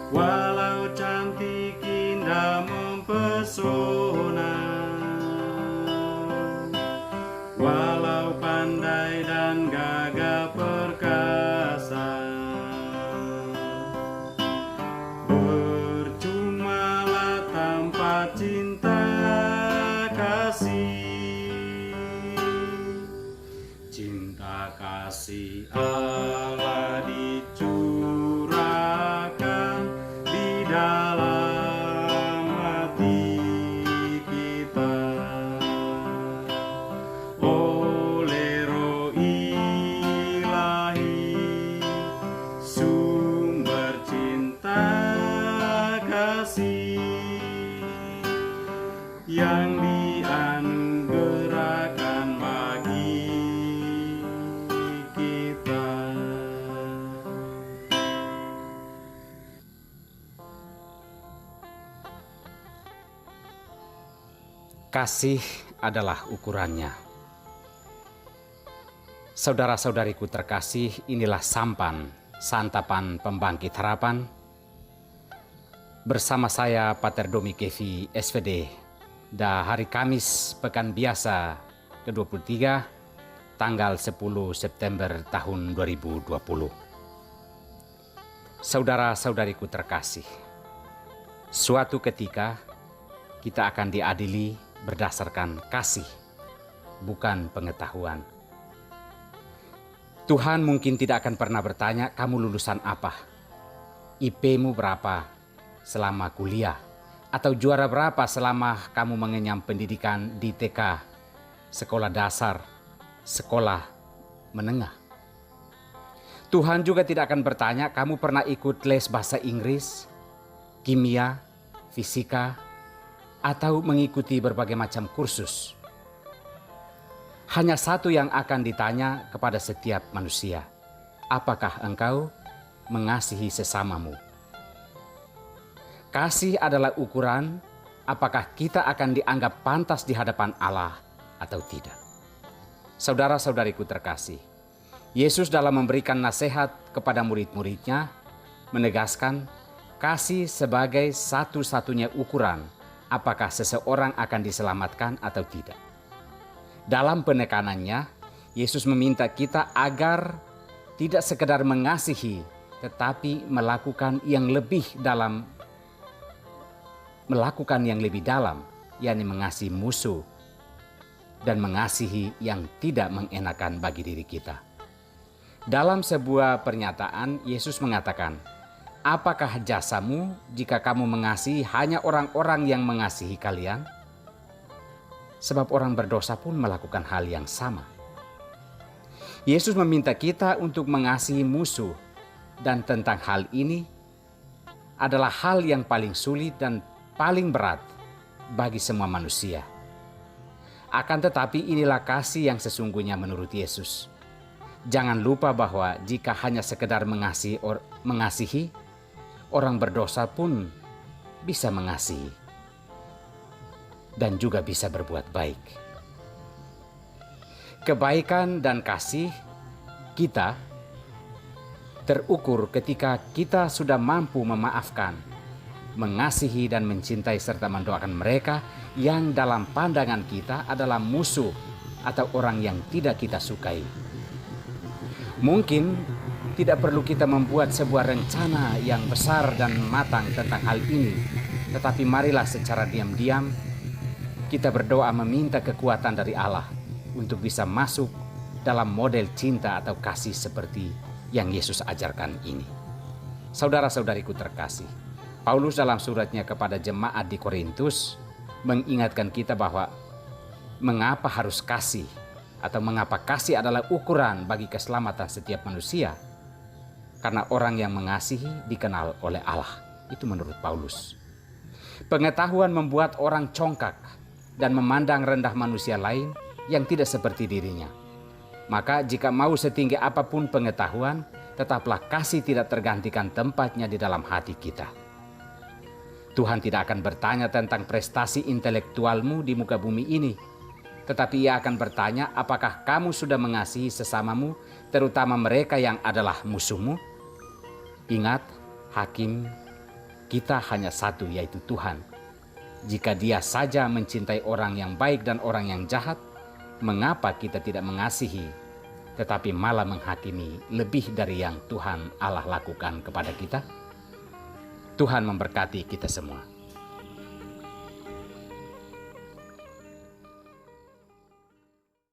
Walau cantik indah mempesona, walau pandai dan gagah perkasa, percumalah tanpa cinta kasih. Cinta kasih Allah dicurahkan di dalam hati kita oleh Roh Ilahi, sumber cinta kasih yang dianugerahkan bagi kita. Kasih adalah ukurannya. Saudara-saudariku terkasih, inilah santapan pembangkit harapan. Bersama saya Pater Domi Kevi SVD. Hari Kamis pekan biasa ke-23 tanggal 10 September tahun 2020. Saudara-saudariku terkasih, suatu ketika kita akan diadili berdasarkan kasih, bukan pengetahuan. Tuhan mungkin tidak akan pernah bertanya, kamu lulusan apa? IP-mu berapa selama kuliah? Atau juara berapa selama kamu mengenyam pendidikan di TK, sekolah dasar, sekolah menengah? Tuhan juga tidak akan bertanya, kamu pernah ikut les bahasa Inggris, kimia, fisika, atau mengikuti berbagai macam kursus. Hanya satu yang akan ditanya kepada setiap manusia, apakah engkau mengasihi sesamamu? Kasih adalah ukuran apakah kita akan dianggap pantas di hadapan Allah atau tidak. Saudara-saudariku terkasih, Yesus dalam memberikan nasihat kepada murid-muridnya menegaskan kasih sebagai satu-satunya ukuran apakah seseorang akan diselamatkan atau tidak. Dalam penekanannya, Yesus meminta kita agar tidak sekedar mengasihi, tetapi melakukan yang lebih dalam, yakni mengasihi musuh dan mengasihi yang tidak mengenakan bagi diri kita. Dalam sebuah pernyataan, Yesus mengatakan, apakah jasamu jika kamu mengasihi hanya orang-orang yang mengasihi kalian? Sebab orang berdosa pun melakukan hal yang sama. Yesus meminta kita untuk mengasihi musuh, dan tentang hal ini adalah hal yang paling sulit dan paling berat bagi semua manusia. Akan tetapi inilah kasih yang sesungguhnya menurut Yesus. Jangan lupa bahwa jika hanya sekedar mengasihi, orang berdosa pun bisa mengasihi dan juga bisa berbuat baik. Kebaikan dan kasih kita terukur ketika kita sudah mampu memaafkan, mengasihi dan mencintai serta mendoakan mereka yang dalam pandangan kita adalah musuh atau orang yang tidak kita sukai. Mungkin tidak perlu kita membuat sebuah rencana yang besar dan matang tentang hal ini, tetapi marilah secara diam-diam kita berdoa meminta kekuatan dari Allah untuk bisa masuk dalam model cinta atau kasih seperti yang Yesus ajarkan ini. Saudara-saudariku terkasih, Paulus dalam suratnya kepada jemaat di Korintus mengingatkan kita bahwa mengapa harus kasih atau mengapa kasih adalah ukuran bagi keselamatan setiap manusia. Karena orang yang mengasihi dikenal oleh Allah. Itu menurut Paulus. Pengetahuan membuat orang congkak dan memandang rendah manusia lain yang tidak seperti dirinya. Maka jika mau setinggi apapun pengetahuan, tetaplah kasih tidak tergantikan tempatnya di dalam hati kita. Tuhan tidak akan bertanya tentang prestasi intelektualmu di muka bumi ini, tetapi Ia akan bertanya, apakah kamu sudah mengasihi sesamamu, terutama mereka yang adalah musuhmu? Ingat, Hakim Kita hanya satu, yaitu Tuhan. Jika Dia saja mencintai orang yang baik dan orang yang jahat, mengapa kita tidak mengasihi, tetapi malah menghakimi lebih dari yang Tuhan Allah lakukan kepada kita? Tuhan memberkati kita semua.